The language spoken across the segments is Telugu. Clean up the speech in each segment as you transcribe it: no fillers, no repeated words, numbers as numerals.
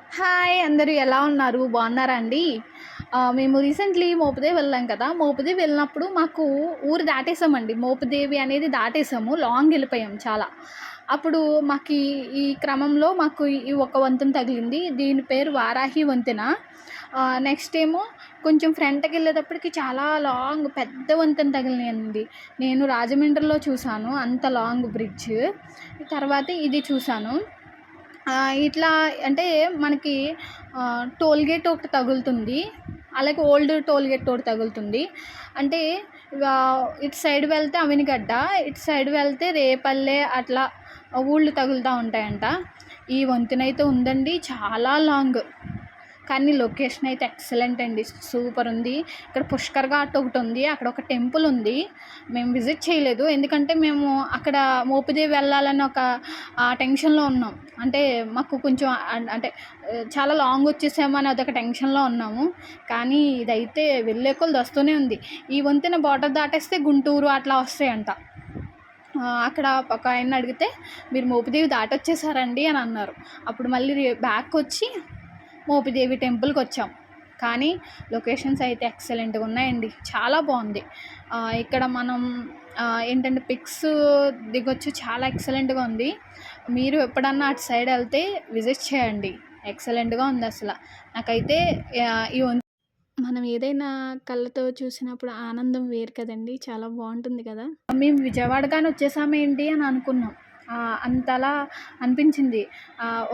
హాయ్! అందరూ ఎలా ఉన్నారు? బాగున్నారా అండి? మేము రీసెంట్‌లీ మోపుదేవి వెళ్ళాం కదా! మోపుదేవి వెళ్ళినప్పుడు మాకు ఊరు దాటేసామండి. మోపుదేవి అనేది దాటేసాము. లాంగ్ వెళ్ళిపోయాం చాలా. అప్పుడు మాకీ ఈ క్రమంలో మాకు ఈ ఒక వంతెన తగిలింది. దీని పేరు వారాహి వంతెన. నెక్స్ట్ ఏమో కొంచెం ఫ్రంట్‌కెళ్ళేటప్పటికి చాలా లాంగ్ పెద్ద వంతెన తగిలినాయండి. నేను రాజమండ్రిలో చూసాను అంత లాంగ్ బ్రిడ్జ్. తర్వాత ఇది చూసాను. ఇట్లా అంటే మనకి టోల్‌గేట్ ఒకటి తగులుతుంది. అలాగే ఓల్డ్ టోల్‌గేట్ ఒకటి తగులుతుంది. అంటే ఇటు సైడ్ వెళ్తే అవినిగడ్డ, ఇటు సైడ్ వెళ్తే రేపల్లె అట్లా ఊళ్ళు తగులుతా ఉంటాయంట. ఈ వంతెనైతే ఉందండి చాలా లాంగ్. కానీ లొకేషన్ అయితే ఎక్సలెంట్ అండి. సూపర్ ఉంది. ఇక్కడ పుష్కర్ ఘాట్ ఒకటి ఉంది. అక్కడ ఒక టెంపుల్ ఉంది. మేము విజిట్ చేయలేదు. ఎందుకంటే మేము అక్కడ మోపుదేవి వెళ్ళాలని ఒక టెన్షన్‌లో ఉన్నాం. అంటే మాకు కొంచెం అంటే చాలా లాంగ్ వచ్చేసాము అని అదొక టెన్షన్‌లో ఉన్నాము. కానీ ఇదైతే వెళ్ళే కొలది వస్తూనే ఉంది. ఈ వంతెన బార్డర్ దాటేస్తే గుంటూరు అట్లా వస్తాయంట. అక్కడ ఒక ఆయన్ని అడిగితే మీరు మోపుదేవి దాటొచ్చేసారండి అని అన్నారు. అప్పుడు మళ్ళీ బ్యాక్ వచ్చి మోపిదేవి టెంపుల్కి వచ్చాం. కానీ లొకేషన్స్ అయితే ఎక్సలెంట్గా ఉన్నాయండి. చాలా బాగుంది. ఇక్కడ మనం ఏంటంటే పిక్స్ దిగొచ్చు. చాలా ఎక్సలెంట్గా ఉంది. మీరు ఎప్పుడన్నా అటు సైడ్ వెళ్తే విజిట్ చేయండి. ఎక్సలెంట్గా ఉంది అసలు. నాకైతే ఈ మనం ఏదైనా కళ్ళతో చూసినప్పుడు ఆనందం వేరు కదండి. చాలా బాగుంటుంది కదా. మేము విజయవాడ కానీ వచ్చేసామేంటి అని అనుకున్నాం. అంతలా అనిపించింది.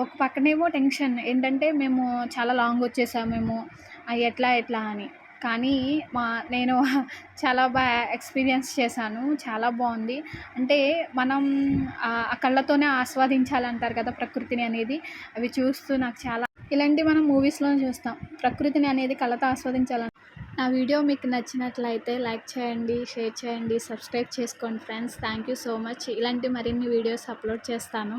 ఒక పక్కనేమో టెన్షన్ ఏంటంటే మేము చాలా లాంగ్ వచ్చేసామేమో ఎట్లా ఎట్లా అని. కానీ నేను చాలా ఎక్స్పీరియన్స్ చేశాను. చాలా బాగుంది. అంటే మనం ఆ కళ్ళతోనే ఆస్వాదించాలంటారు కదా ప్రకృతిని అనేది. అవి చూస్తూ నాకు చాలా ఇలాంటివి మనం మూవీస్‌లోనే చూస్తాం. ప్రకృతిని అనేది కళ్ళతో ఆస్వాదించాలని. నా వీడియో మీకు నచ్చినట్లయితే లైక్ చేయండి, షేర్ చేయండి, సబ్స్క్రైబ్ చేసుకోండి friends. Thank you so much. ఇలాంటి మరిన్ని వీడియోస్ అప్లోడ్ చేస్తాను.